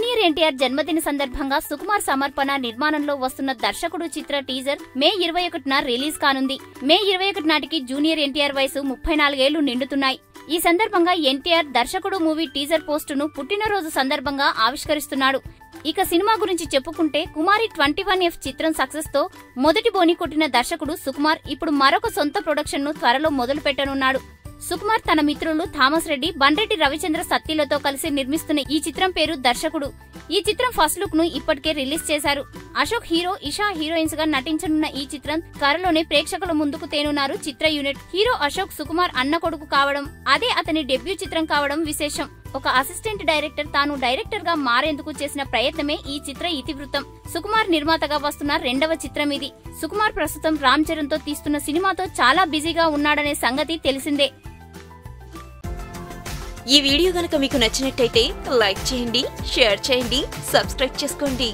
Junior NTR జన్మదిన సందర్భంగా సుకుమార్ సమర్పణ నిర్మాణంలో వస్తున్న దర్శకుడు చిత్ర టీజర్ మే 21న రిలీజ్ కానుంది. మే 21 నాటికి జూనియర్ ఎన్టీఆర్ వయసు 34 ఏళ్లు నిండుతున్నాయి. ఈ సందర్భంగా ఎన్టీఆర్ దర్శకుడు మూవీ టీజర్ పోస్టును పుట్టినరోజు సందర్భంగా ఆవిష్కరిస్తున్నాడు. ఇక సినిమా గురించి చెప్పుకుంటే కుమారి 21F చిత్రం సక్సెస్ తో మొదటి బోని కొట్టిన దర్శకుడు సుకుమార్ ఇప్పుడు మరొక సొంత ప్రొడక్షన్ ను త్వరలో మొదలు పెట్టనున్నాడు. సుకుమార్ తన మిత్రులు థామస్ రెడ్డి, బండ్రెడ్డి రవిచంద్ర సత్తిలతో కలిసి నిర్మిస్తున్న ఈ చిత్రం పేరు దర్శకుడు. ఈ చిత్రం ఫస్ట్ లుక్ ను ఇప్పటికే రిలీజ్ చేశారు. అశోక్ హీరో, ఇషా హీరోయిన్స్ గా నటించనున్న ఈ చిత్రం త్వరలోనే ప్రేక్షకుల ముందుకు తేనున్నారు చిత్ర యూనిట్. హీరో అశోక్ సుకుమార్ అన్న కొడుకు కావడం, అదే అతని డెబ్యూ చిత్రం కావడం విశేషం. ఒక అసిస్టెంట్ డైరెక్టర్ తాను డైరెక్టర్ గా మారేందుకు చేసిన ప్రయత్నమే ఈ చిత్ర ఇతివృత్తం. సుకుమార్ నిర్మాతగా వస్తున్న రెండవ చిత్రం ఇది. సుకుమార్ ప్రస్తుతం రామ్ చరణ్ తో తీస్తున్న సినిమాతో చాలా బిజీగా ఉన్నాడనే సంగతి తెలిసిందే. ఈ వీడియో గనుక మీకు నచ్చినట్టయితే లైక్ చేయండి, షేర్ చేయండి, సబ్స్క్రైబ్ చేసుకోండి.